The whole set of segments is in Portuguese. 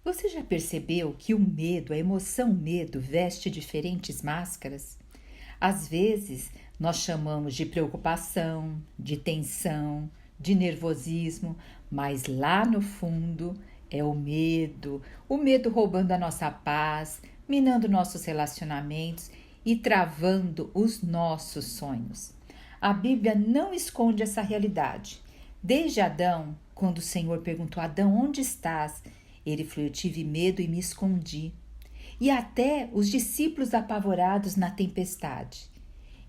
Você já percebeu que o medo, a emoção medo, veste diferentes máscaras? Às vezes, nós chamamos de preocupação, de tensão, de nervosismo, mas lá no fundo é o medo roubando a nossa paz, minando nossos relacionamentos e travando os nossos sonhos. A Bíblia não esconde essa realidade. Desde Adão, quando o Senhor perguntou a Adão: onde estás? Ele falou: eu tive medo e me escondi. E até os discípulos apavorados na tempestade.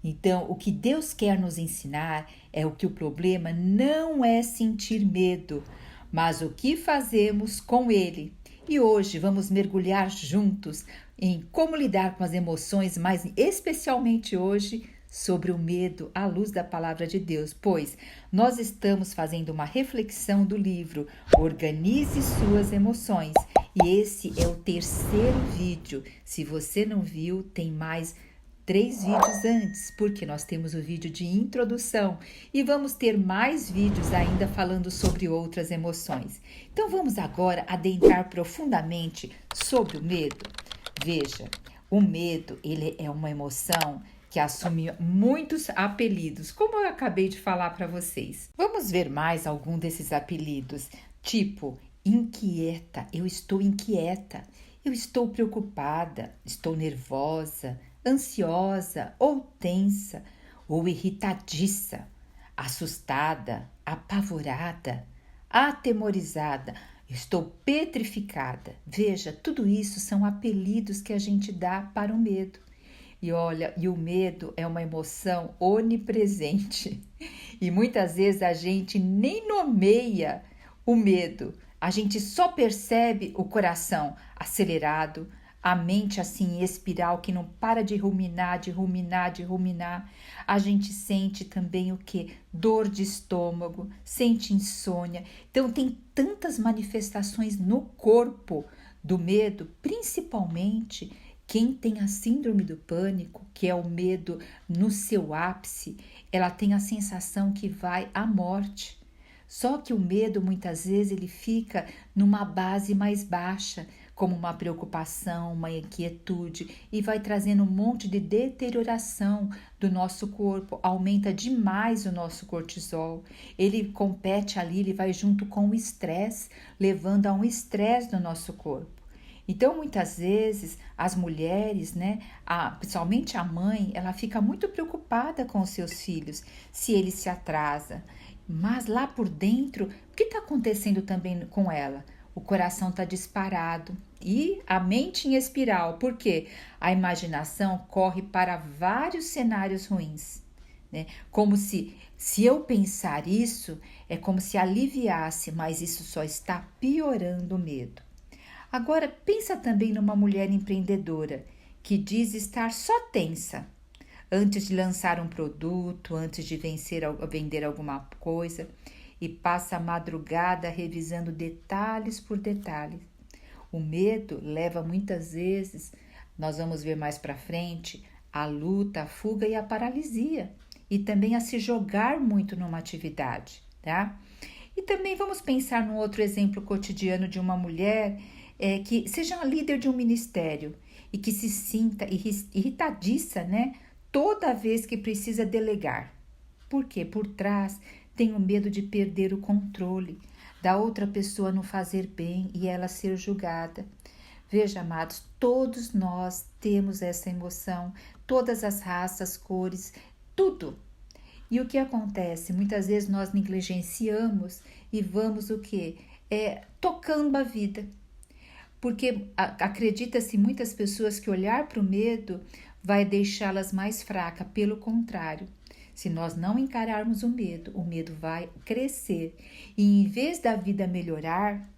Então, o que Deus quer nos ensinar é o que o problema não é sentir medo, mas o que fazemos com ele. E hoje vamos mergulhar juntos em como lidar com as emoções, mas especialmente hoje sobre o medo à luz da palavra de Deus, pois nós estamos fazendo uma reflexão do livro Organize Suas Emoções e esse é o terceiro vídeo. Se você não viu, tem mais 3 vídeos antes, porque nós temos o vídeo de introdução e vamos ter mais vídeos ainda falando sobre outras emoções. Então vamos agora adentrar profundamente sobre o medo. Veja, o medo, ele é uma emoção que assume muitos apelidos, como eu acabei de falar para vocês. Vamos ver mais algum desses apelidos, tipo inquieta, eu estou preocupada, estou nervosa, ansiosa ou tensa ou irritadiça, assustada, apavorada, atemorizada, estou petrificada. Veja, tudo isso são apelidos que a gente dá para o medo. E olha, e o medo é uma emoção onipresente. E muitas vezes a gente nem nomeia o medo. A gente só percebe o coração acelerado, a mente assim em espiral que não para de ruminar, de ruminar, de ruminar. A gente sente também o que? Dor de estômago, sente insônia. Então tem tantas manifestações no corpo do medo, principalmente quem tem a síndrome do pânico, que é o medo no seu ápice, ela tem a sensação que vai à morte. Só que o medo muitas vezes ele fica numa base mais baixa, como uma preocupação, uma inquietude, e vai trazendo um monte de deterioração do nosso corpo, aumenta demais o nosso cortisol. Ele compete ali, ele vai junto com o estresse, levando a um estresse no nosso corpo. Então, muitas vezes, as mulheres, principalmente a mãe, ela fica muito preocupada com os seus filhos, se ele se atrasa. Mas lá por dentro, o que está acontecendo também com ela? O coração está disparado e a mente em espiral, porque a imaginação corre para vários cenários ruins. Como se eu pensar isso, é como se aliviasse, mas isso só está piorando o medo. Agora, pensa também numa mulher empreendedora que diz estar só tensa antes de lançar um produto, antes de vender alguma coisa e passa a madrugada revisando detalhes por detalhes. O medo leva muitas vezes, nós vamos ver mais para frente, a luta, a fuga e a paralisia e também a se jogar muito numa atividade, tá? E também vamos pensar num outro exemplo cotidiano de uma mulher que seja líder de um ministério e que se sinta irritadiça, toda vez que precisa delegar. Por quê? Por trás tem o medo de perder o controle, da outra pessoa não fazer bem e ela ser julgada. Veja, amados, todos nós temos essa emoção, todas as raças, cores, tudo. E o que acontece? Muitas vezes nós negligenciamos e vamos o quê? Tocando a vida. Porque acredita-se muitas pessoas que olhar para o medo vai deixá-las mais fracas. Pelo contrário, se nós não encararmos o medo vai crescer. E em vez da vida melhorar,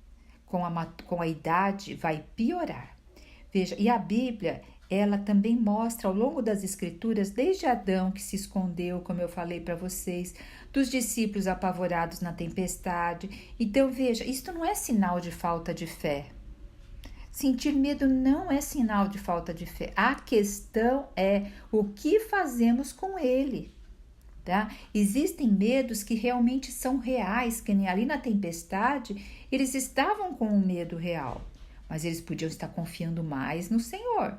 com a idade, vai piorar. Veja, e a Bíblia, ela também mostra ao longo das escrituras, desde Adão que se escondeu, como eu falei para vocês, dos discípulos apavorados na tempestade. Então veja, isto não é sinal de falta de fé. Sentir medo não é sinal de falta de fé. A questão é o que fazemos com ele. Tá? Existem medos que realmente são reais, que nem ali na tempestade, eles estavam com um medo real. mas eles podiam estar confiando mais no Senhor.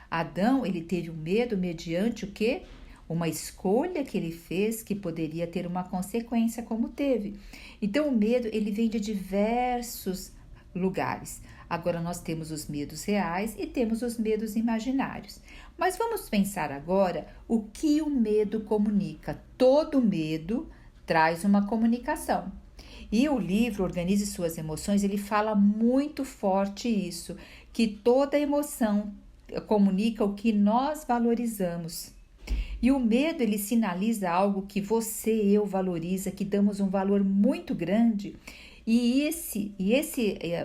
Adão, ele teve o medo mediante o quê? Uma escolha que ele fez que poderia ter uma consequência como teve. Então o medo, ele vem de diversos lugares. Agora nós temos os medos reais e temos os medos imaginários. Mas vamos pensar agora o que o medo comunica. Todo medo traz uma comunicação. E o livro Organize Suas Emoções, ele fala muito forte isso, que toda emoção comunica o que nós valorizamos. E o medo, ele sinaliza algo que você e eu valoriza, que damos um valor muito grande. E esse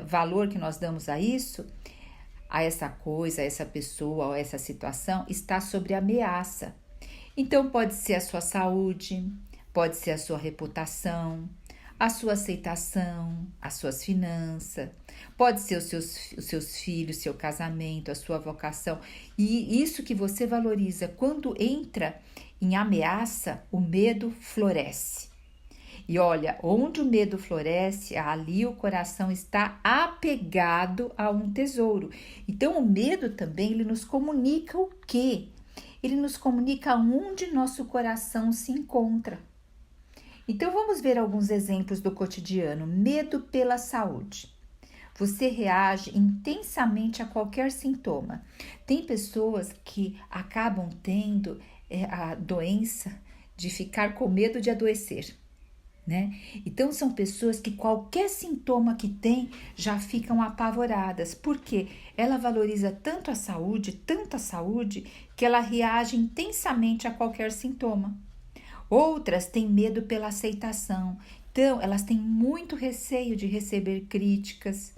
valor que nós damos a isso, a essa coisa, a essa pessoa, a essa situação, está sobre ameaça. Então pode ser a sua saúde, pode ser a sua reputação, a sua aceitação, as suas finanças, pode ser os seus filhos, seu casamento, a sua vocação. E isso que você valoriza, quando entra em ameaça, o medo floresce. E olha, onde o medo floresce, ali o coração está apegado a um tesouro. Então, o medo também, ele nos comunica o quê? Ele nos comunica onde nosso coração se encontra. Então, vamos ver alguns exemplos do cotidiano. Medo pela saúde. Você reage intensamente a qualquer sintoma. Tem pessoas que acabam tendo a doença de ficar com medo de adoecer, né? Então, são pessoas que qualquer sintoma que tem já ficam apavoradas, porque ela valoriza tanto a saúde, que ela reage intensamente a qualquer sintoma. Outras têm medo pela aceitação. Então, elas têm muito receio de receber críticas,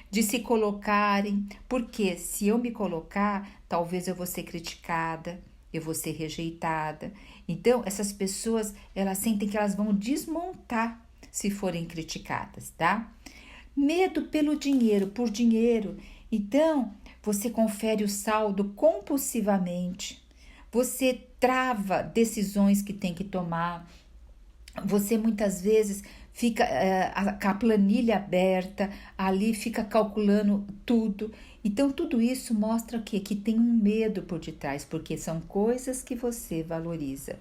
de se colocarem, porque se eu me colocar, talvez eu vou ser criticada, eu vou ser rejeitada. Então, essas pessoas, elas sentem que elas vão desmontar se forem criticadas, tá? Medo pelo dinheiro, por dinheiro. Então, você confere o saldo compulsivamente. Você trava decisões que tem que tomar. Você muitas vezes fica com a planilha aberta, ali fica calculando tudo. Então, tudo isso mostra o quê? Que tem um medo por detrás, porque são coisas que você valoriza.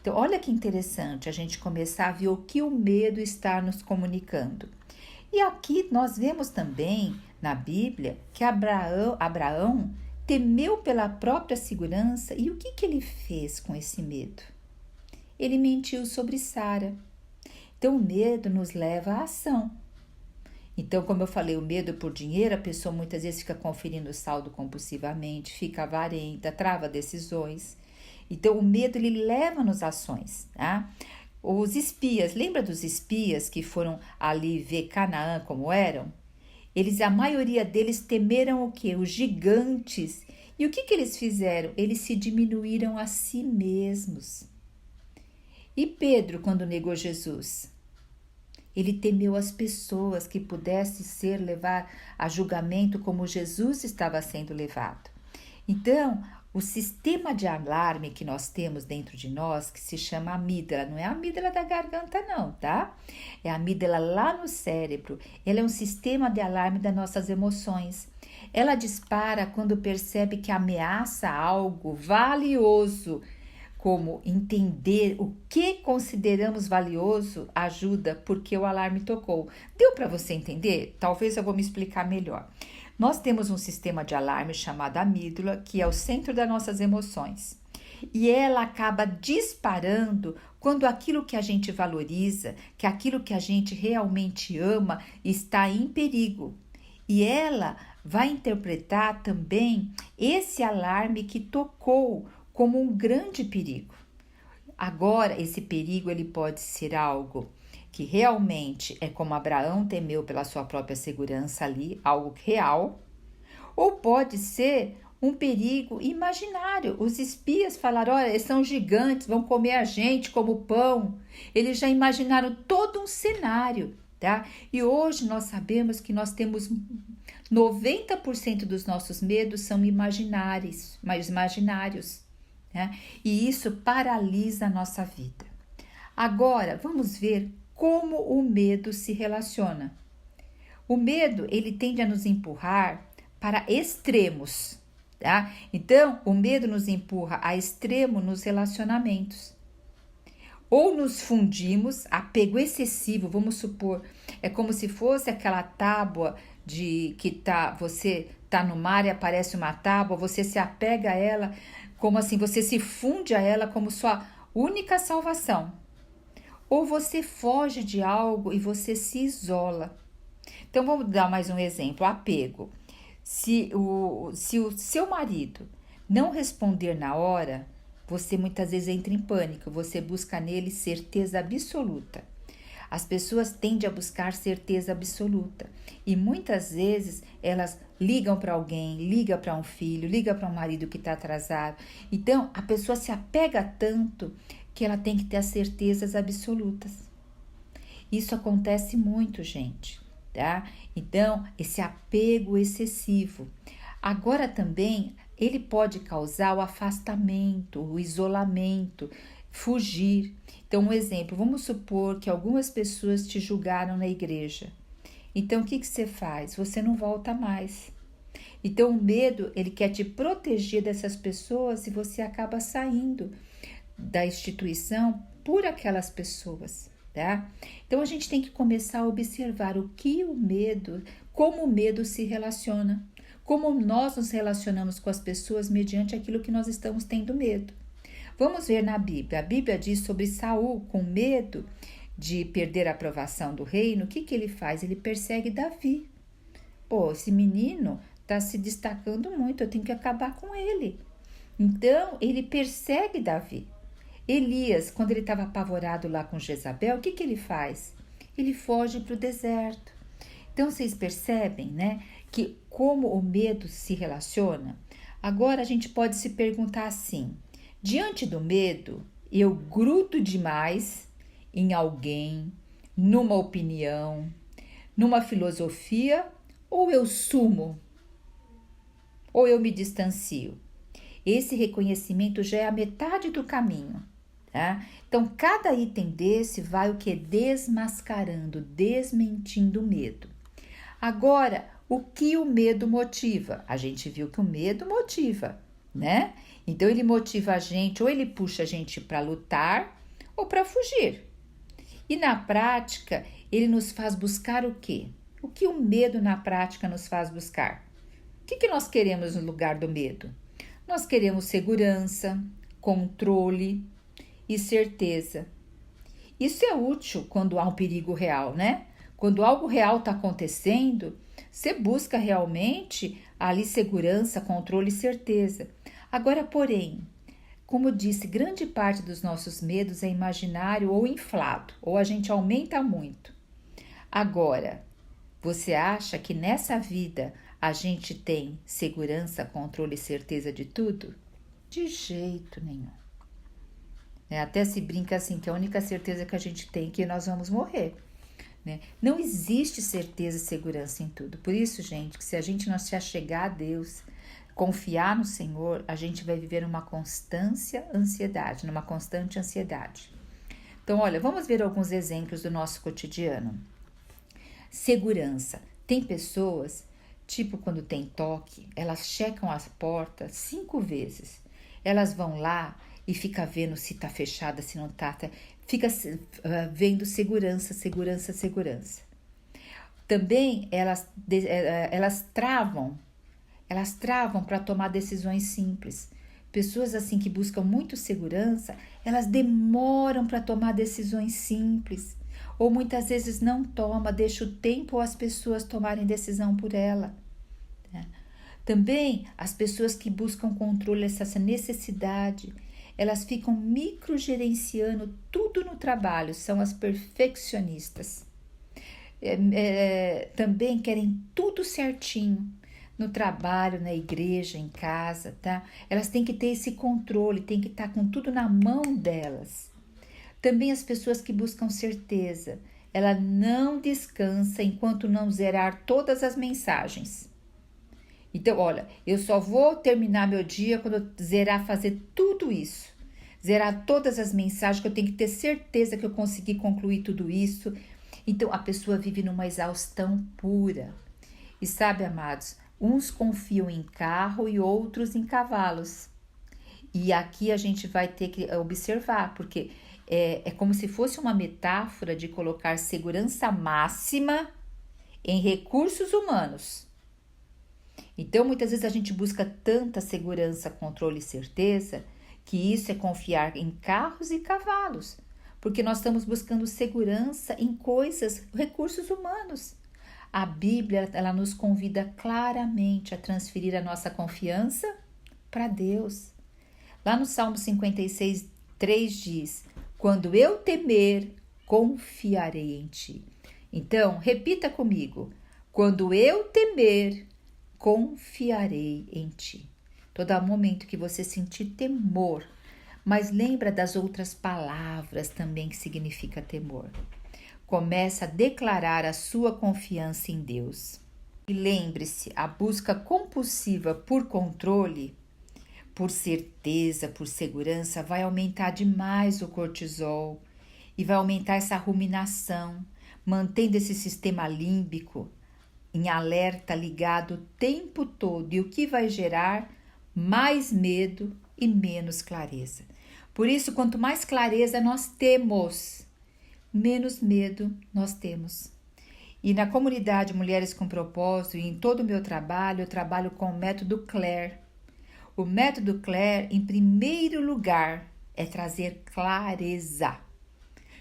Então, olha que interessante a gente começar a ver o que o medo está nos comunicando. E aqui nós vemos também na Bíblia que Abraão temeu pela própria segurança. E o que ele fez com esse medo? Ele mentiu sobre Sara. Então, o medo nos leva à ação. Então, como eu falei, o medo por dinheiro, a pessoa muitas vezes fica conferindo o saldo compulsivamente, fica avarenta, trava decisões. Então, o medo, ele leva-nos a ações, tá? Os espias, lembra dos espias que foram ali ver Canaã como eram? A maioria deles temeram o quê? Os gigantes. E o que eles fizeram? Eles se diminuíram a si mesmos. E Pedro, quando negou Jesus? Ele temeu as pessoas que pudessem levar a julgamento como Jesus estava sendo levado. Então, o sistema de alarme que nós temos dentro de nós, que se chama amígdala, não é a amígdala da garganta não, tá? É a amígdala lá no cérebro. Ela é um sistema de alarme das nossas emoções. Ela dispara quando percebe que ameaça algo valioso, como entender o que consideramos valioso ajuda porque o alarme tocou. Deu para você entender? Talvez eu vou me explicar melhor. Nós temos um sistema de alarme chamado amígdala, que é o centro das nossas emoções. E ela acaba disparando quando aquilo que a gente valoriza, que aquilo que a gente realmente ama, está em perigo. E ela vai interpretar também esse alarme que tocou como um grande perigo. Agora, esse perigo ele pode ser algo que realmente é como Abraão temeu pela sua própria segurança ali, algo real, ou pode ser um perigo imaginário. Os espias falaram, olha, eles são gigantes, vão comer a gente como pão. Eles já imaginaram todo um cenário, tá? E hoje nós sabemos que nós temos 90% dos nossos medos são imaginários, né? E isso paralisa a nossa vida. Agora, vamos ver como o medo se relaciona. O medo, ele tende a nos empurrar para extremos, tá? Então, o medo nos empurra a extremo nos relacionamentos. Ou nos fundimos, apego excessivo, vamos supor, é como se fosse aquela tábua de que você tá no mar e aparece uma tábua, você se apega a ela, como assim, você se funde a ela como sua única salvação. Ou você foge de algo e você se isola. Então vamos dar mais um exemplo, apego. Se o seu marido não responder na hora, você muitas vezes entra em pânico, você busca nele certeza absoluta. As pessoas tendem a buscar certeza absoluta e muitas vezes elas ligam para alguém, ligam para um filho, ligam para um marido que está atrasado. Então a pessoa se apega tanto que ela tem que ter as certezas absolutas. Isso acontece muito, gente, tá? Então, esse apego excessivo. Agora também ele pode causar o afastamento, o isolamento, fugir. Então, um exemplo, vamos supor que algumas pessoas te julgaram na igreja. Então, o que você faz? Você não volta mais. Então, o medo, ele quer te proteger dessas pessoas e você acaba saindo da instituição por aquelas pessoas, tá? Então, a gente tem que começar a observar o que o medo, como o medo se relaciona, como nós nos relacionamos com as pessoas mediante aquilo que nós estamos tendo medo. Vamos ver na Bíblia. A Bíblia diz sobre Saul, com medo de perder a aprovação do reino, o que ele faz? Ele persegue Davi. Pô, esse menino está se destacando muito, eu tenho que acabar com ele. Então, ele persegue Davi. Elias, quando ele estava apavorado lá com Jezabel, o que ele faz? Ele foge para o deserto. Então, vocês percebem, né, que como o medo se relaciona? Agora, a gente pode se perguntar assim, diante do medo, eu grudo demais em alguém, numa opinião, numa filosofia, ou eu sumo, ou eu me distancio. Esse reconhecimento já é a metade do caminho. Tá? Então, cada item desse vai o que? Desmascarando, desmentindo o medo. Agora, o que o medo motiva? A gente viu que o medo motiva, né? Então, ele motiva a gente, ou ele puxa a gente para lutar ou para fugir. E na prática, ele nos faz buscar o quê? O que o medo na prática nos faz buscar? O que nós queremos no lugar do medo? Nós queremos segurança, controle e certeza. Isso é útil quando há um perigo real, né? Quando algo real está acontecendo, você busca realmente ali segurança, controle e certeza. Agora, porém, como eu disse, grande parte dos nossos medos é imaginário ou inflado, ou a gente aumenta muito. Agora, você acha que nessa vida a gente tem segurança, controle e certeza de tudo? De jeito nenhum. Até se brinca assim, que a única certeza que a gente tem é que nós vamos morrer. Né? Não existe certeza e segurança em tudo. Por isso, gente, que se a gente não se achegar a Deus, confiar no Senhor, a gente vai viver numa constante ansiedade. Então, olha, vamos ver alguns exemplos do nosso cotidiano. Segurança. Tem pessoas, tipo quando tem toque, elas checam as portas 5 vezes. Elas vão lá e fica vendo se tá fechada, se não tá, fica vendo segurança. Também elas travam para tomar decisões simples. Pessoas assim que buscam muito segurança, elas demoram para tomar decisões simples, ou muitas vezes não toma, deixa o tempo ou as pessoas tomarem decisão por ela. Né? Também as pessoas que buscam controle, essa necessidade, elas ficam microgerenciando tudo no trabalho, são as perfeccionistas. Também querem tudo certinho, no trabalho, na igreja, em casa, tá? Elas têm que ter esse controle, têm que estar com tudo na mão delas. Também as pessoas que buscam certeza, ela não descansa enquanto não zerar todas as mensagens. Então, olha, eu só vou terminar meu dia quando eu zerar, fazer tudo isso. Zerar todas as mensagens, que eu tenho que ter certeza que eu consegui concluir tudo isso. Então, a pessoa vive numa exaustão pura. E sabe, amados, uns confiam em carro e outros em cavalos. E aqui a gente vai ter que observar, porque é como se fosse uma metáfora de colocar segurança máxima em recursos humanos. Então, muitas vezes a gente busca tanta segurança, controle e certeza, que isso é confiar em carros e cavalos, porque nós estamos buscando segurança em coisas, recursos humanos. A Bíblia, ela nos convida claramente a transferir a nossa confiança para Deus. Lá no Salmo 56, 3 diz: quando eu temer, confiarei em ti. Então, repita comigo: quando eu temer, confiarei em ti. Todo momento que você sentir temor, mas lembra das outras palavras também que significa temor. Começa a declarar a sua confiança em Deus. E lembre-se, a busca compulsiva por controle, por certeza, por segurança, vai aumentar demais o cortisol e vai aumentar essa ruminação, mantendo esse sistema límbico em alerta, ligado o tempo todo, e o que vai gerar mais medo e menos clareza. Por isso, quanto mais clareza nós temos, menos medo nós temos. E na comunidade Mulheres com Propósito e em todo o meu trabalho, eu trabalho com o método Claire. O método Claire, em primeiro lugar, é trazer clareza.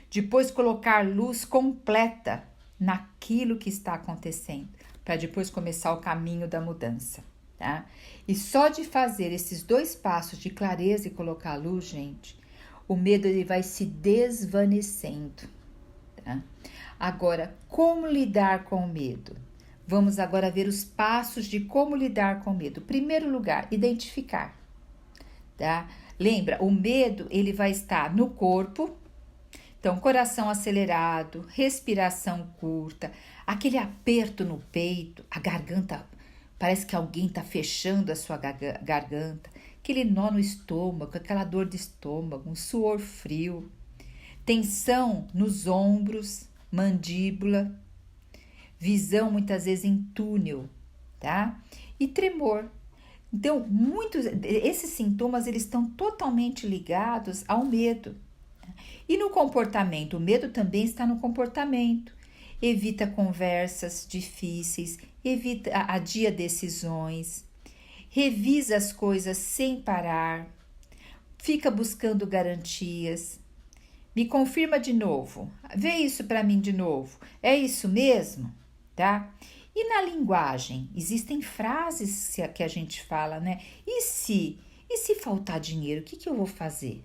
Depois colocar luz completa naquilo que está acontecendo, para depois começar o caminho da mudança, tá? E só de fazer esses 2 passos de clareza e colocar luz, gente, o medo ele vai se desvanecendo, tá? Agora, como lidar com o medo? Vamos agora ver os passos de como lidar com o medo. Primeiro lugar, identificar, tá? Lembra, o medo ele vai estar no corpo. Então, coração acelerado, respiração curta, aquele aperto no peito, a garganta, parece que alguém está fechando a sua garganta, aquele nó no estômago, aquela dor de estômago, um suor frio, tensão nos ombros, mandíbula, visão muitas vezes em túnel, tá? E tremor. Então, esses sintomas eles estão totalmente ligados ao medo. E no comportamento, o medo também está no comportamento. Evita conversas difíceis, adia decisões, revisa as coisas sem parar, fica buscando garantias. Me confirma de novo, vê isso para mim de novo, é isso mesmo, tá? E na linguagem, existem frases que a gente fala, né? E se faltar dinheiro, o que eu vou fazer?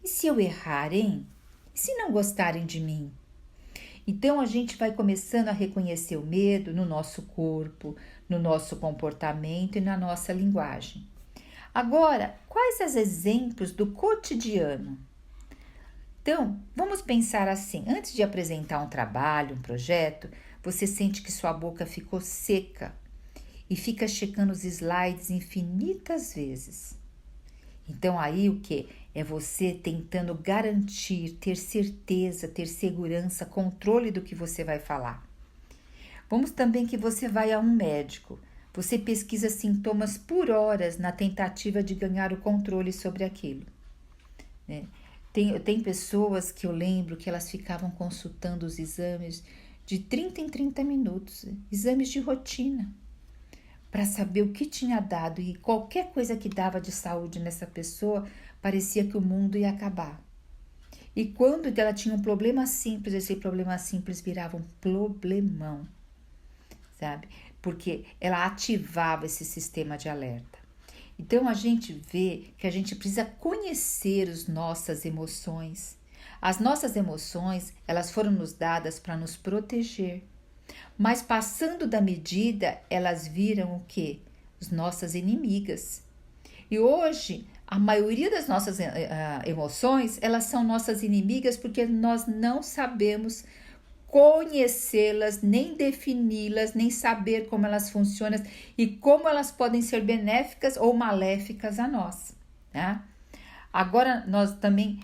E se eu errar, hein? E se não gostarem de mim? Então, a gente vai começando a reconhecer o medo no nosso corpo, no nosso comportamento e na nossa linguagem. Agora, quais os exemplos do cotidiano? Então, vamos pensar assim, antes de apresentar um trabalho, um projeto, você sente que sua boca ficou seca e fica checando os slides infinitas vezes. Então, aí o que? É você tentando garantir, ter certeza, ter segurança, controle do que você vai falar. Vamos também que você vai a um médico. Você pesquisa sintomas por horas na tentativa de ganhar o controle sobre aquilo, né? Tem pessoas que eu lembro que elas ficavam consultando os exames de 30 em 30 minutos, exames de rotina, para saber o que tinha dado, e qualquer coisa que dava de saúde nessa pessoa, parecia que o mundo ia acabar. E quando ela tinha um problema simples, esse problema simples virava um problemão, sabe? Porque ela ativava esse sistema de alerta. Então, a gente vê que a gente precisa conhecer as nossas emoções. As nossas emoções, elas foram nos dadas para nos proteger. Mas passando da medida, elas viram o quê? As nossas inimigas. E hoje, a maioria das nossas emoções, elas são nossas inimigas porque nós não sabemos conhecê-las, nem defini-las, nem saber como elas funcionam e como elas podem ser benéficas ou maléficas a nós, né? Agora, nós também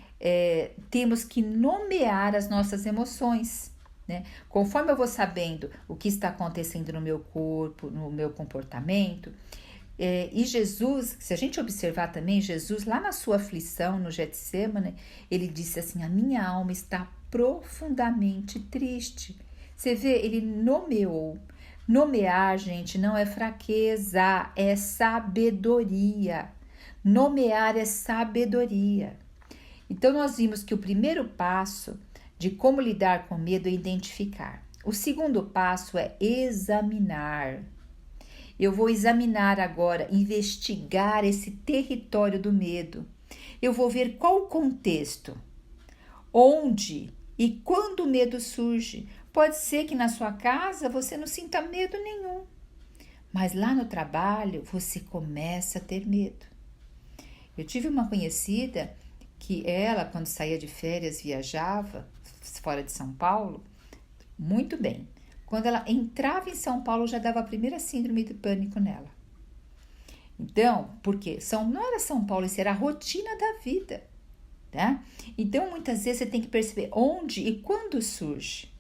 temos que nomear as nossas emoções. né? Conforme eu vou sabendo o que está acontecendo no meu corpo, no meu comportamento, e Jesus, se a gente observar também, Jesus lá na sua aflição no Getsêmani, ele disse assim: a minha alma está profundamente triste. Você vê, ele nomeou. Nomear, gente, não é fraqueza, é sabedoria. Nomear é sabedoria. Então nós vimos que o primeiro passo de como lidar com medo é identificar. O segundo passo é examinar. Eu vou examinar agora, investigar esse território do medo. Eu vou ver qual o contexto, onde e quando o medo surge. Pode ser que na sua casa você não sinta medo nenhum, mas lá no trabalho você começa a ter medo. Eu tive uma conhecida que ela, quando saía de férias, viajava fora de São Paulo, muito bem. Quando ela entrava em São Paulo, já dava a primeira síndrome de pânico nela. Então, por quê? Não era São Paulo, isso era a rotina da vida, tá? Então, muitas vezes você tem que perceber onde e quando surge.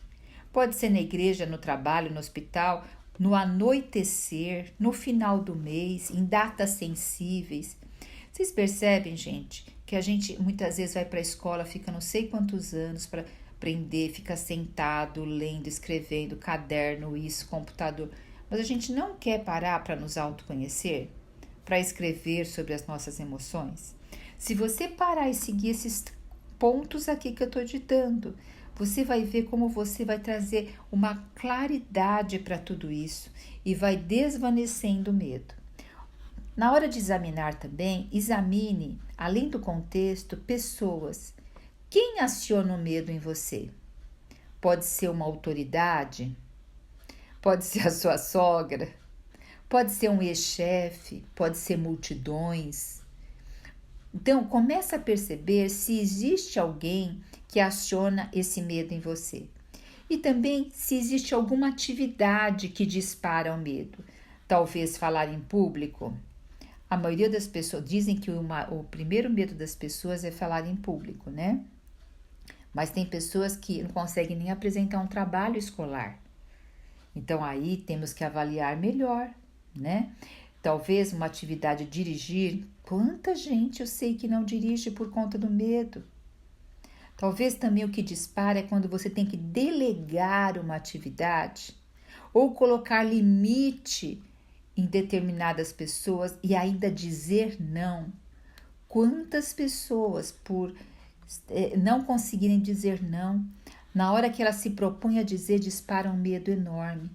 Pode ser na igreja, no trabalho, no hospital, no anoitecer, no final do mês, em datas sensíveis. Vocês percebem, gente, que a gente muitas vezes vai para a escola, fica não sei quantos anos para aprender, fica sentado, lendo, escrevendo, caderno, isso, computador. Mas a gente não quer parar para nos autoconhecer, para escrever sobre as nossas emoções. Se você parar e seguir esses pontos aqui que eu estou ditando, você vai ver como você vai trazer uma claridade para tudo isso e vai desvanecendo o medo. Na hora de examinar também, examine, além do contexto, pessoas. Quem aciona o medo em você? Pode ser uma autoridade? Pode ser a sua sogra? Pode ser um ex-chefe? Pode ser multidões? Então, começa a perceber se existe alguém que aciona esse medo em você. E também se existe alguma atividade que dispara o medo. Talvez falar em público. A maioria das pessoas dizem que o primeiro medo das pessoas é falar em público, né? Mas tem pessoas que não conseguem nem apresentar um trabalho escolar. Então aí temos que avaliar melhor, né? Talvez uma atividade dirigir. Quanta gente eu sei que não dirige por conta do medo. Talvez também o que dispara é quando você tem que delegar uma atividade ou colocar limite em determinadas pessoas e ainda dizer não. Quantas pessoas, por não conseguirem dizer não, na hora que elas se propõem a dizer, dispara um medo enorme.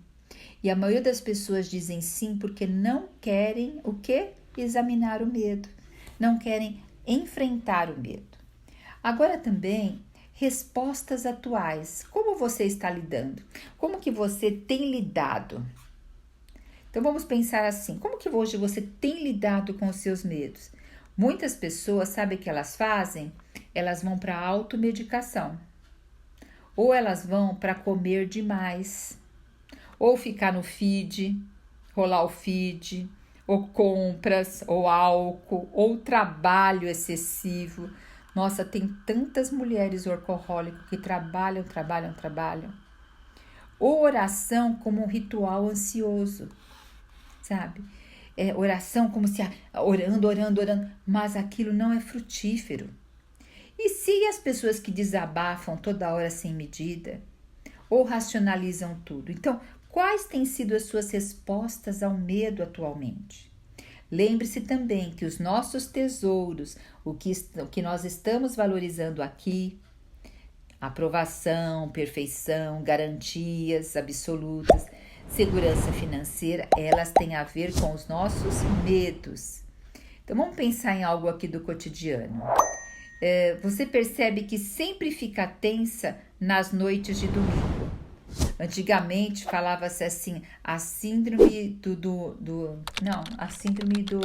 E a maioria das pessoas dizem sim porque não querem o quê? Examinar o medo. Não querem enfrentar o medo. Agora também, respostas atuais. Como você está lidando? Como que você tem lidado? Então vamos pensar assim, como que hoje você tem lidado com os seus medos? Muitas pessoas, sabe o que elas fazem? Elas vão para a automedicação. Ou elas vão para comer demais. Ou ficar no feed, rolar o feed, ou compras, ou álcool, ou trabalho excessivo. Nossa, tem tantas mulheres workaholic que trabalham. Ou oração como um ritual ansioso, sabe? Oração como se orando, mas aquilo não é frutífero. E se as pessoas que desabafam toda hora sem medida, ou racionalizam tudo? Então, quais têm sido as suas respostas ao medo atualmente? Lembre-se também que os nossos tesouros, o que nós estamos valorizando aqui, aprovação, perfeição, garantias absolutas, segurança financeira, elas têm a ver com os nossos medos. Então vamos pensar em algo aqui do cotidiano. Você percebe que sempre fica tensa nas noites de domingo. Antigamente falava-se assim, a síndrome a síndrome do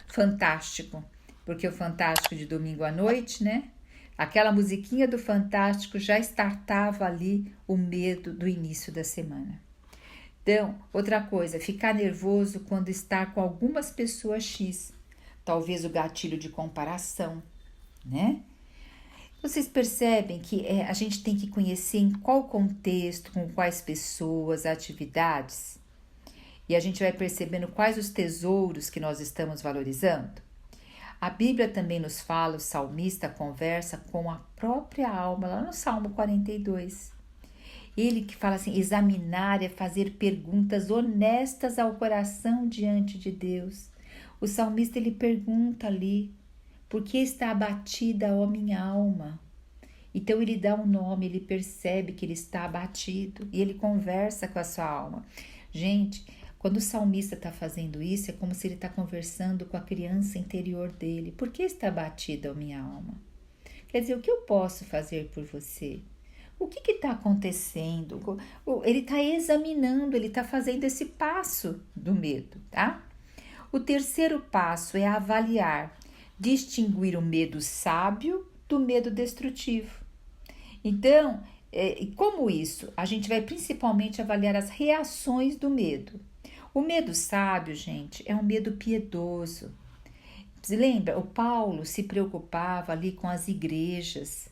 Fantástico, porque o Fantástico de domingo à noite, né? Aquela musiquinha do Fantástico já startava ali o medo do início da semana. Então, outra coisa, ficar nervoso quando está com algumas pessoas X. Talvez o gatilho de comparação, né? Vocês percebem que a gente tem que conhecer em qual contexto, com quais pessoas, atividades? E a gente vai percebendo quais os tesouros que nós estamos valorizando? A Bíblia também nos fala, o salmista conversa com a própria alma, lá no Salmo 42. Ele que fala assim, examinar é fazer perguntas honestas ao coração diante de Deus. O salmista ele pergunta ali, por que está abatida, ó minha alma? Então ele dá um nome, ele percebe que ele está abatido e ele conversa com a sua alma. Gente, quando o salmista está fazendo isso, é como se ele está conversando com a criança interior dele. Por que está abatida, ó minha alma? Quer dizer, o que eu posso fazer por você? O que está acontecendo? Ele está examinando, ele está fazendo esse passo do medo, tá? O terceiro passo é avaliar, distinguir o medo sábio do medo destrutivo. Então, como isso? A gente vai principalmente avaliar as reações do medo. O medo sábio, gente, é um medo piedoso. Você lembra? O Paulo se preocupava ali com as igrejas.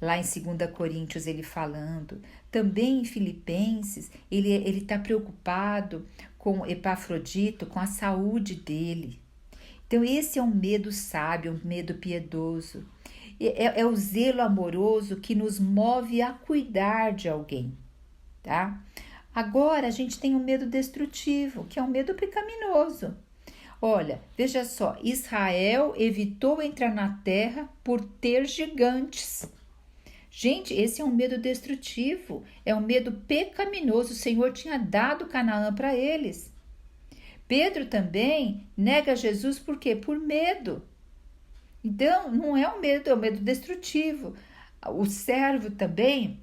Lá em 2 Coríntios ele falando. Também em Filipenses ele está preocupado com Epafrodito, com a saúde dele. Então esse é um medo sábio, um medo piedoso. É o zelo amoroso que nos move a cuidar de alguém, tá? Agora a gente tem um medo destrutivo, que é um medo pecaminoso. Olha, veja só, Israel evitou entrar na terra por ter gigantes. Gente, esse é um medo destrutivo, é um medo pecaminoso. O Senhor tinha dado Canaã para eles. Pedro também nega Jesus por quê? Por medo. Então, não é um medo, é um medo destrutivo. O servo também,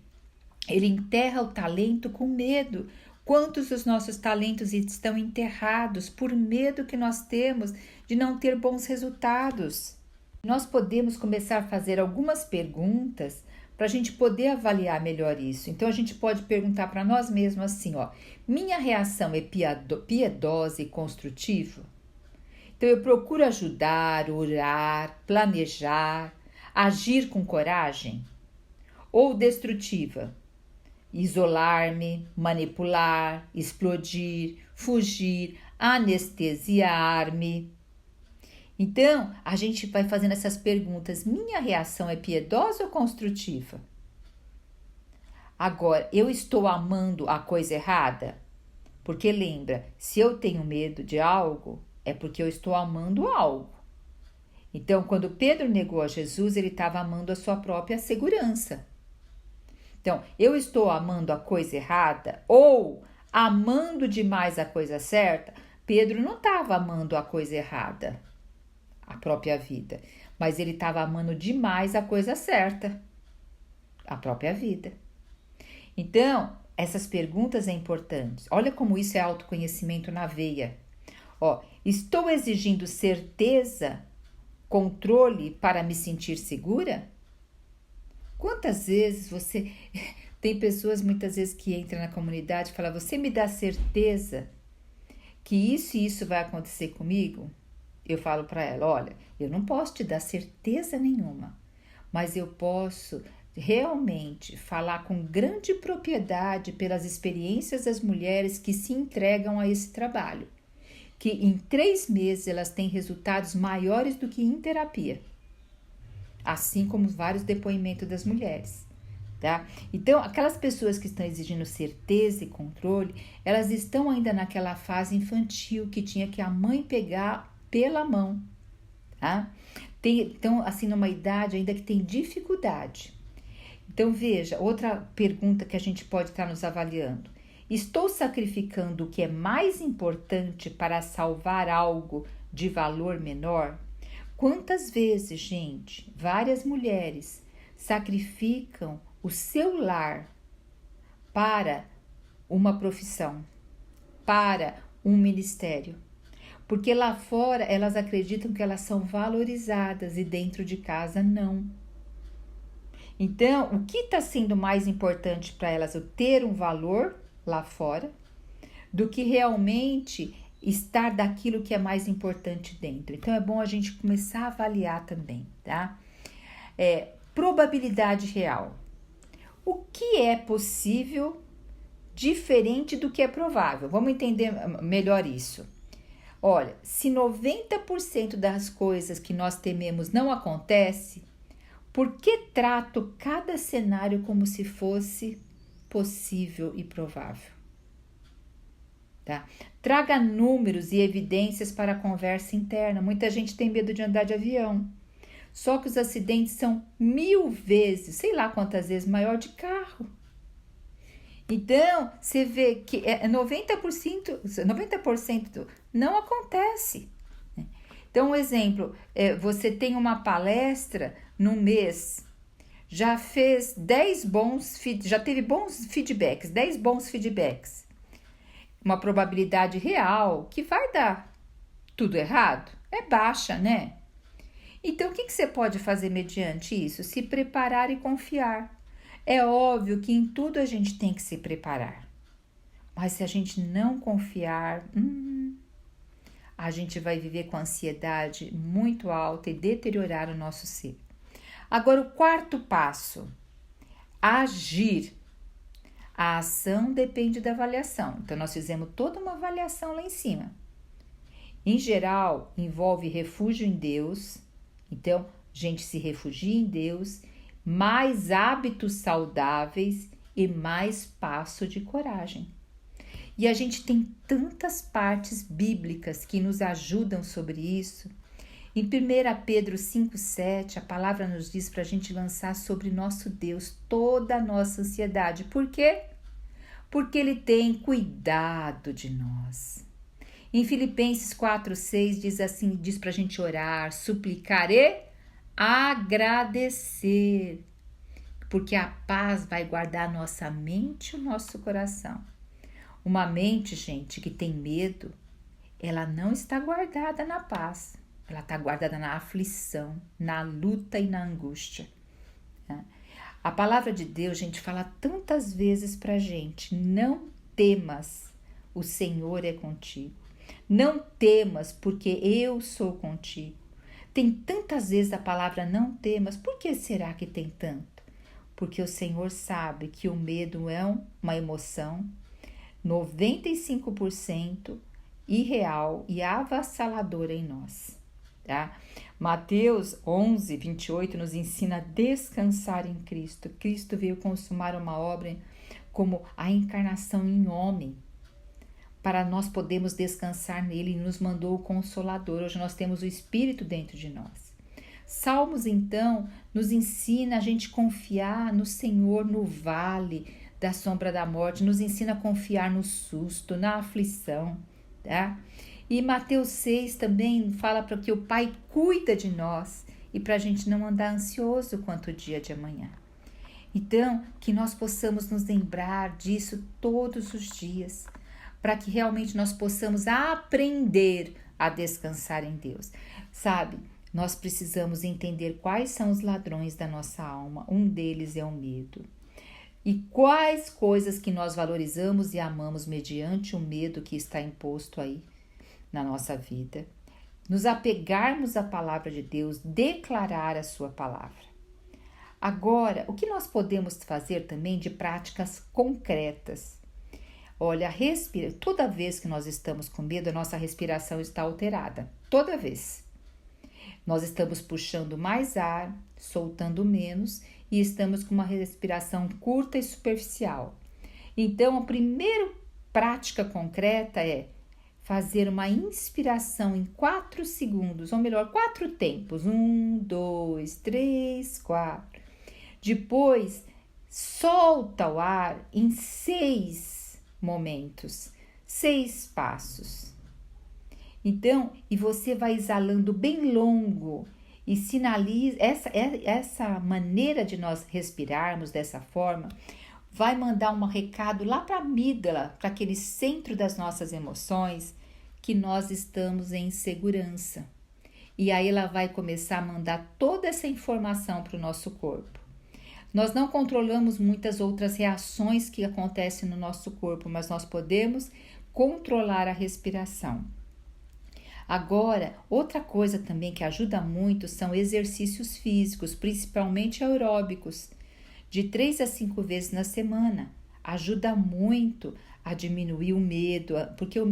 ele enterra o talento com medo. Quantos dos nossos talentos estão enterrados por medo que nós temos de não ter bons resultados? Nós podemos começar a fazer algumas perguntas para a gente poder avaliar melhor isso. Então, a gente pode perguntar para nós mesmos assim, ó, minha reação é piedosa e construtiva? Então, eu procuro ajudar, orar, planejar, agir com coragem? Ou destrutiva? Isolar-me, manipular, explodir, fugir, anestesiar-me. Então, a gente vai fazendo essas perguntas. Minha reação é piedosa ou construtiva? Agora, eu estou amando a coisa errada? Porque lembra, se eu tenho medo de algo, é porque eu estou amando algo. Então, quando Pedro negou a Jesus, ele estava amando a sua própria segurança. Então, eu estou amando a coisa errada ou amando demais a coisa certa? Pedro não estava amando a coisa errada, a própria vida, mas ele estava amando demais a coisa certa, a própria vida. Então, essas perguntas são importantes. Olha como isso é autoconhecimento na veia. Ó, estou exigindo certeza, controle para me sentir segura? Quantas vezes você... Tem pessoas muitas vezes que entram na comunidade e falam, você me dá certeza que isso e isso vai acontecer comigo? Eu falo para ela, olha, eu não posso te dar certeza nenhuma, mas eu posso realmente falar com grande propriedade pelas experiências das mulheres que se entregam a esse trabalho, que em 3 meses elas têm resultados maiores do que em terapia, assim como vários depoimentos das mulheres, tá? Então, aquelas pessoas que estão exigindo certeza e controle, elas estão ainda naquela fase infantil que tinha que a mãe pegar pela mão, tá? Então, assim, numa idade ainda que tem dificuldade. Então, veja, outra pergunta que a gente pode estar nos avaliando. Estou sacrificando o que é mais importante para salvar algo de valor menor? Quantas vezes, gente, várias mulheres sacrificam o seu lar para uma profissão, para um ministério? Porque lá fora elas acreditam que elas são valorizadas e dentro de casa não. Então, o que está sendo mais importante para elas? O ter um valor lá fora do que realmente estar daquilo que é mais importante dentro. Então, é bom a gente começar a avaliar também, tá? Probabilidade real. O que é possível diferente do que é provável? Vamos entender melhor isso. Olha, se 90% das coisas que nós tememos não acontece, por que trato cada cenário como se fosse possível e provável? Tá? Traga números e evidências para a conversa interna. Muita gente tem medo de andar de avião. Só que os acidentes são 1000 vezes, sei lá quantas vezes, maior de carro. Então, você vê que 90% não acontece. Então, um exemplo, você tem uma palestra no mês, já fez 10 bons, já teve bons feedbacks, 10 bons feedbacks. Uma probabilidade real que vai dar tudo errado é baixa, né? Então, o que você pode fazer mediante isso? Se preparar e confiar. É óbvio que em tudo a gente tem que se preparar. Mas se a gente não confiar, a gente vai viver com ansiedade muito alta e deteriorar o nosso ser. Agora, o quarto passo, agir. A ação depende da avaliação. Então, nós fizemos toda uma avaliação lá em cima. Em geral, envolve refúgio em Deus. Então, a gente se refugia em Deus, mais hábitos saudáveis e mais passo de coragem. E a gente tem tantas partes bíblicas que nos ajudam sobre isso. Em 1 Pedro 5,7, a palavra nos diz para a gente lançar sobre nosso Deus toda a nossa ansiedade. Por quê? Porque Ele tem cuidado de nós. Em Filipenses 4,6 diz assim, diz para a gente orar, suplicar e agradecer. Porque a paz vai guardar nossa mente e o nosso coração. Uma mente, gente, que tem medo, ela não está guardada na paz. Ela está guardada na aflição, na luta e na angústia. A palavra de Deus, gente, fala tantas vezes pra gente, não temas, o Senhor é contigo. Não temas, porque eu sou contigo. Tem tantas vezes a palavra não temas, por que será que tem tanto? Porque o Senhor sabe que o medo é uma emoção 95% irreal e avassaladora em nós. Tá? Mateus 11, 28 nos ensina a descansar em Cristo. Cristo veio consumar uma obra como a encarnação em homem, para nós podermos descansar nele, e nos mandou o Consolador. Hoje nós temos o Espírito dentro de nós. Salmos, então, nos ensina a gente confiar no Senhor no vale da sombra da morte, nos ensina a confiar no susto, na aflição, tá? E Mateus 6 também fala para que o Pai cuida de nós e para a gente não andar ansioso quanto o dia de amanhã. Então, que nós possamos nos lembrar disso todos os dias, para que realmente nós possamos aprender a descansar em Deus. Sabe, nós precisamos entender quais são os ladrões da nossa alma. Um deles é o medo. E quais coisas que nós valorizamos e amamos mediante o medo que está imposto aí na nossa vida. Nos apegarmos à palavra de Deus, declarar a sua palavra. Agora, o que nós podemos fazer também de práticas concretas? Olha, toda vez que nós estamos com medo, a nossa respiração está alterada. Toda vez. Nós estamos puxando mais ar, soltando menos e estamos com uma respiração curta e superficial. Então, a primeira prática concreta é fazer uma inspiração em 4 segundos, ou melhor, 4 tempos. 1, 2, 3, 4. Depois, solta o ar em 6 momentos, 6 passos. Então, e você vai exalando bem longo e sinaliza, essa maneira de nós respirarmos dessa forma, vai mandar um recado lá para a amígdala, para aquele centro das nossas emoções, que nós estamos em segurança. E aí ela vai começar a mandar toda essa informação para o nosso corpo. Nós não controlamos muitas outras reações que acontecem no nosso corpo, mas nós podemos controlar a respiração. Agora, outra coisa também que ajuda muito são exercícios físicos, principalmente aeróbicos, de 3 a 5 vezes na semana. Ajuda muito a diminuir o medo, porque o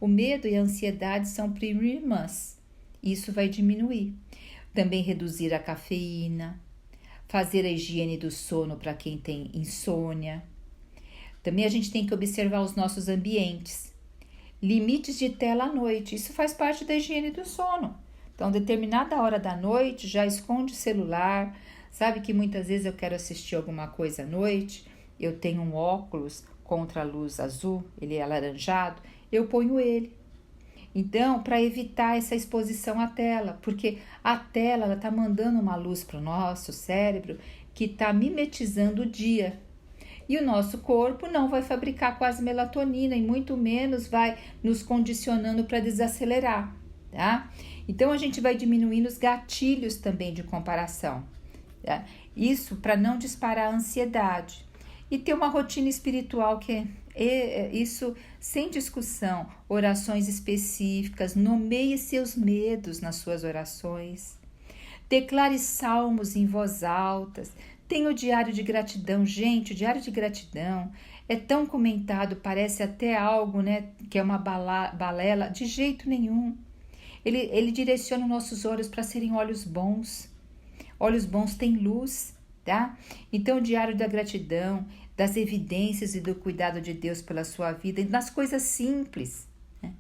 medo e a ansiedade são primo irmãs. Isso vai diminuir. Também reduzir a cafeína, fazer a higiene do sono para quem tem insônia. Também a gente tem que observar os nossos ambientes. Limites de tela à noite, isso faz parte da higiene do sono. Então, determinada hora da noite, já esconde o celular. Sabe que muitas vezes eu quero assistir alguma coisa à noite, eu tenho um óculos contra a luz azul, ele é alaranjado, eu ponho ele. Então, para evitar essa exposição à tela, porque a tela está mandando uma luz para o nosso cérebro que está mimetizando o dia. E o nosso corpo não vai fabricar quase melatonina e muito menos vai nos condicionando para desacelerar, tá? Então a gente vai diminuindo os gatilhos também de comparação, tá? Isso para não disparar a ansiedade. E ter uma rotina espiritual que isso sem discussão, orações específicas, nomeie seus medos nas suas orações, declare salmos em voz alta. Tem o diário de gratidão. Gente, o diário de gratidão é tão comentado, parece até algo, né, que é uma balela. De jeito nenhum. Ele direciona nossos olhos para serem olhos bons. Olhos bons têm luz, tá? Então, o diário da gratidão, das evidências e do cuidado de Deus pela sua vida, nas coisas simples, né?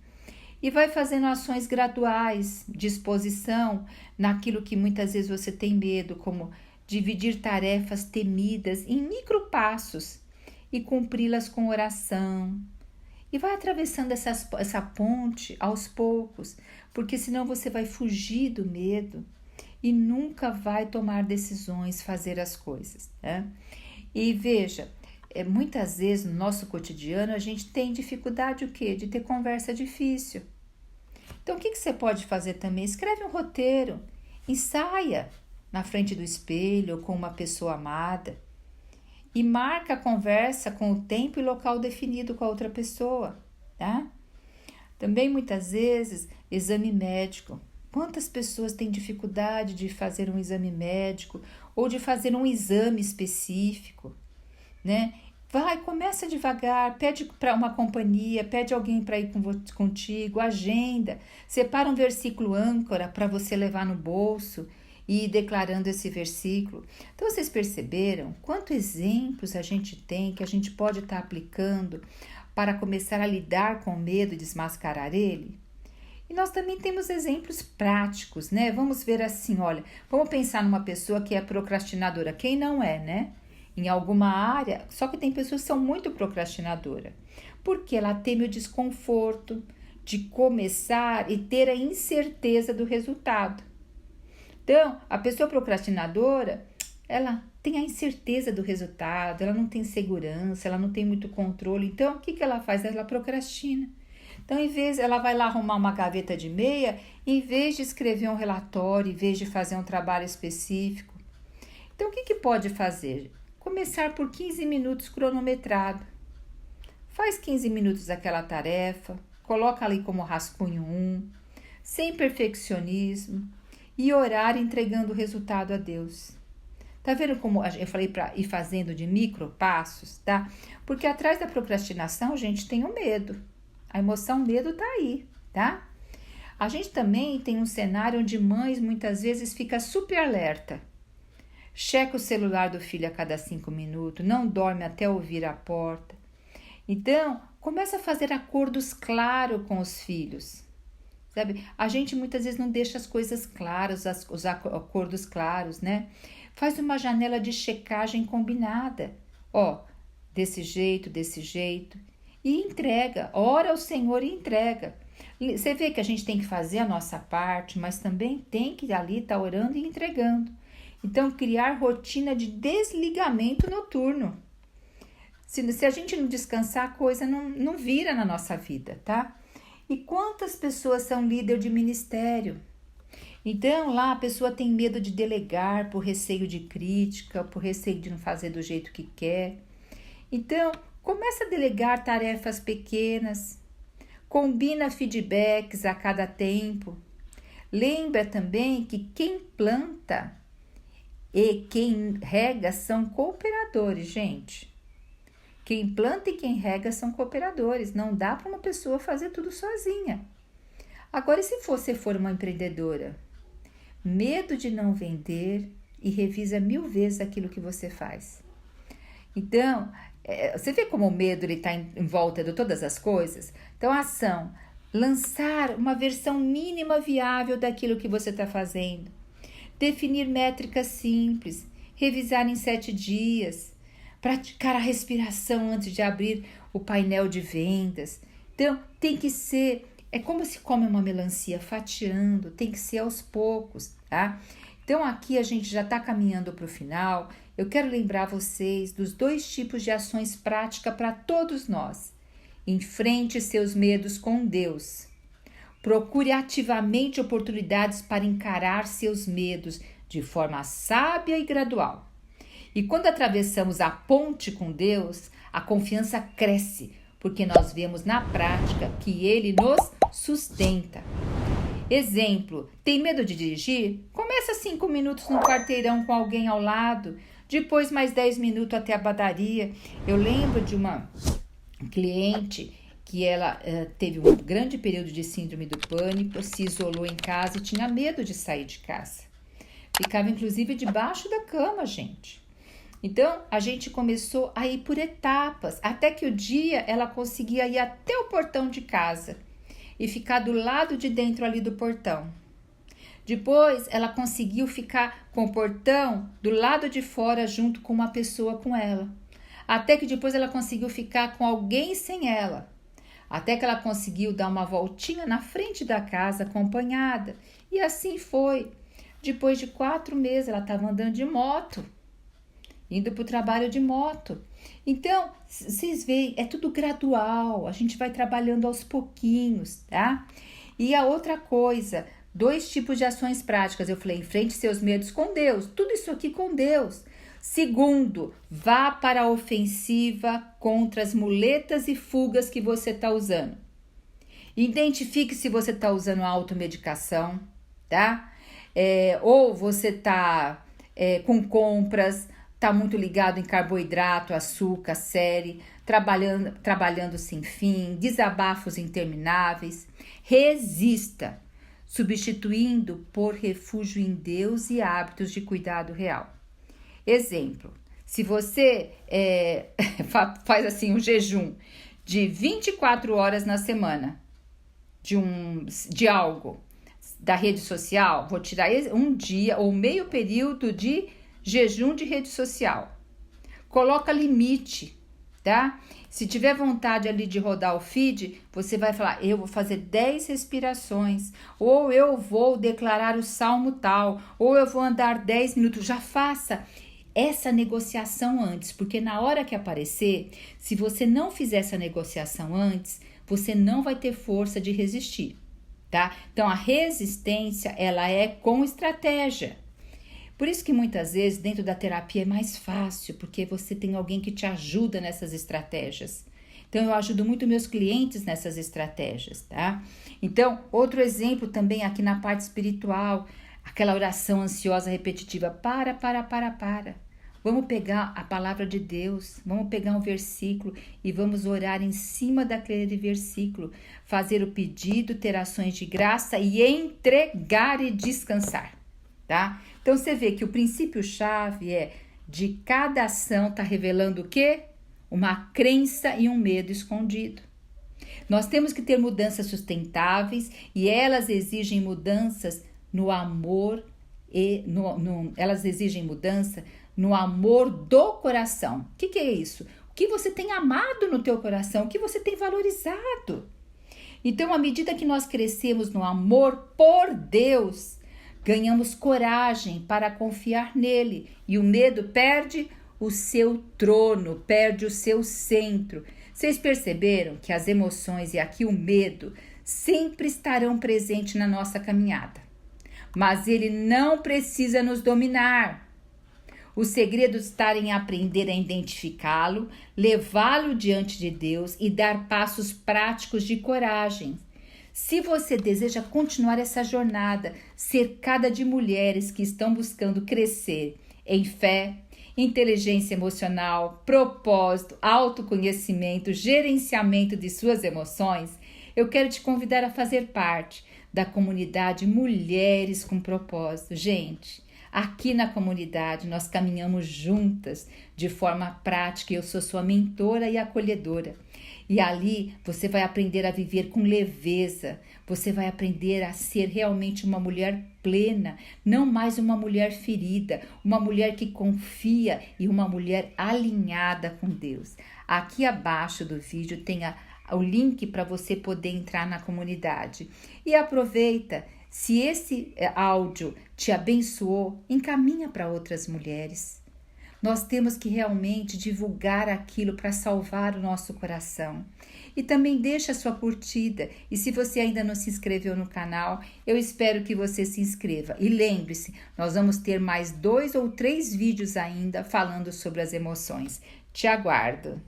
E vai fazendo ações graduais, disposição naquilo que muitas vezes você tem medo, como dividir tarefas temidas em micropassos e cumpri-las com oração. E vai atravessando essa ponte aos poucos, porque senão você vai fugir do medo e nunca vai tomar decisões, fazer as coisas, né? E veja, muitas vezes no nosso cotidiano a gente tem dificuldade o quê? De ter conversa difícil. Então o que você pode fazer também? Escreve um roteiro, ensaia na frente do espelho ou com uma pessoa amada e marca a conversa com o tempo e local definido com a outra pessoa, tá? Também muitas vezes exame médico. Quantas pessoas têm dificuldade de fazer um exame médico ou de fazer um exame específico, né? Vai, começa devagar, pede para uma companhia, pede alguém para ir contigo, agenda, separa um versículo âncora para você levar no bolso e ir declarando esse versículo. Então, vocês perceberam quantos exemplos a gente tem que a gente pode estar aplicando para começar a lidar com o medo e desmascarar ele? E nós também temos exemplos práticos, né? Vamos ver assim, olha, vamos pensar numa pessoa que é procrastinadora. Quem não é, né? Em alguma área, só que tem pessoas que são muito procrastinadoras, porque ela teme o desconforto de começar e ter a incerteza do resultado. Então, a pessoa procrastinadora, ela tem a incerteza do resultado, ela não tem segurança, ela não tem muito controle. Então, o que ela faz? Ela procrastina. Então, em vez, ela vai lá arrumar uma gaveta de meia, em vez de escrever um relatório, em vez de fazer um trabalho específico. Então, o que pode fazer? Começar por 15 minutos cronometrado. Faz 15 minutos aquela tarefa, coloca ali como rascunho 1, sem perfeccionismo, e orar entregando o resultado a Deus. Tá vendo como eu falei para ir fazendo de micro passos, tá? Porque atrás da procrastinação a gente tem o medo. A emoção medo tá aí, tá? A gente também tem um cenário onde mães muitas vezes ficam super alerta. Checa o celular do filho a cada 5 minutos, não dorme até ouvir a porta. Então, começa a fazer acordos claros com os filhos. Sabe? A gente muitas vezes não deixa as coisas claras, os acordos claros, né? Faz uma janela de checagem combinada. Ó, desse jeito. E entrega. Ora ao Senhor e entrega. Você vê que a gente tem que fazer a nossa parte, mas também tem que ali estar orando e entregando. Então, criar rotina de desligamento noturno. Se a gente não descansar, a coisa não vira na nossa vida, tá? E quantas pessoas são líder de ministério? Então, lá a pessoa tem medo de delegar por receio de crítica, por receio de não fazer do jeito que quer. Então, começa a delegar tarefas pequenas. Combina feedbacks a cada tempo. Lembra também que quem planta e quem rega são cooperadores, gente. Quem planta e quem rega são cooperadores. Não dá para uma pessoa fazer tudo sozinha. Agora, e se você for uma empreendedora? Medo de não vender e revisa 1000 vezes aquilo que você faz. Então, você vê como o medo está em volta de todas as coisas? Então, a ação, lançar uma versão mínima viável daquilo que você está fazendo. Definir métricas simples, revisar em 7 dias, praticar a respiração antes de abrir o painel de vendas. Então, tem que ser, é como se come uma melancia fatiando, tem que ser aos poucos, tá? Então, aqui a gente já está caminhando para o final. Eu quero lembrar vocês dos 2 tipos de ações práticas para todos nós. Enfrente seus medos com Deus. Procure ativamente oportunidades para encarar seus medos de forma sábia e gradual. E quando atravessamos a ponte com Deus, a confiança cresce, porque nós vemos na prática que Ele nos sustenta. Exemplo, tem medo de dirigir? Começa 5 minutos no quarteirão com alguém ao lado, depois mais 10 minutos até a padaria. Eu lembro de uma cliente que ela teve um grande período de síndrome do pânico, se isolou em casa e tinha medo de sair de casa. Ficava inclusive debaixo da cama, gente. Então, a gente começou a ir por etapas, até que o dia ela conseguia ir até o portão de casa e ficar do lado de dentro ali do portão. Depois, ela conseguiu ficar com o portão do lado de fora junto com uma pessoa com ela. Até que depois ela conseguiu ficar com alguém sem ela. Até que ela conseguiu dar uma voltinha na frente da casa acompanhada. E assim foi. Depois de 4 meses, ela estava andando de moto, indo para o trabalho de moto. Então, vocês veem, é tudo gradual, a gente vai trabalhando aos pouquinhos, tá? E a outra coisa, 2 tipos de ações práticas. Eu falei, enfrente seus medos com Deus, tudo isso aqui com Deus. Segundo, vá para a ofensiva contra as muletas e fugas que você está usando. Identifique se você está usando a automedicação, tá? Ou você está com compras, está muito ligado em carboidrato, açúcar, série, trabalhando sem fim, desabafos intermináveis. Resista, substituindo por refúgio em Deus e hábitos de cuidado real. Exemplo, se você faz assim um jejum de 24 horas na semana de algo da rede social, vou tirar um dia ou meio período de jejum de rede social. Coloca limite, tá? Se tiver vontade ali de rodar o feed, você vai falar, eu vou fazer 10 respirações, ou eu vou declarar o salmo tal, ou eu vou andar 10 minutos. Já faça essa negociação antes, porque na hora que aparecer, se você não fizer essa negociação antes, você não vai ter força de resistir, tá? Então, a resistência, ela é com estratégia. Por isso que muitas vezes dentro da terapia é mais fácil, porque você tem alguém que te ajuda nessas estratégias. Então, eu ajudo muito meus clientes nessas estratégias, tá? Então, outro exemplo também aqui na parte espiritual, aquela oração ansiosa repetitiva, para. Vamos pegar a palavra de Deus, vamos pegar um versículo e vamos orar em cima daquele versículo, fazer o pedido, ter ações de graça e entregar e descansar, tá? Então, você vê que o princípio-chave de cada ação está revelando o quê? Uma crença e um medo escondido. Nós temos que ter mudanças sustentáveis e elas exigem mudanças no amor elas exigem mudança no amor do coração. O que é isso? O que você tem amado no teu coração, o que você tem valorizado. Então, à medida que nós crescemos no amor por Deus, ganhamos coragem para confiar nele e o medo perde o seu trono, perde o seu centro. Vocês perceberam que as emoções e aqui o medo sempre estarão presentes na nossa caminhada, mas ele não precisa nos dominar. O segredo está em aprender a identificá-lo, levá-lo diante de Deus e dar passos práticos de coragem. Se você deseja continuar essa jornada, cercada de mulheres que estão buscando crescer em fé, inteligência emocional, propósito, autoconhecimento, gerenciamento de suas emoções, eu quero te convidar a fazer parte da comunidade Mulheres com Propósito. Gente, aqui na comunidade nós caminhamos juntas de forma prática. Eu sou sua mentora e acolhedora. E ali você vai aprender a viver com leveza, você vai aprender a ser realmente uma mulher plena, não mais uma mulher ferida, uma mulher que confia e uma mulher alinhada com Deus. Aqui abaixo do vídeo tem o link para você poder entrar na comunidade. E aproveita, se esse áudio te abençoou, encaminha para outras mulheres. Nós temos que realmente divulgar aquilo para salvar o nosso coração. E também deixa a sua curtida. E se você ainda não se inscreveu no canal, eu espero que você se inscreva. E lembre-se, nós vamos ter mais 2 ou 3 vídeos ainda falando sobre as emoções. Te aguardo!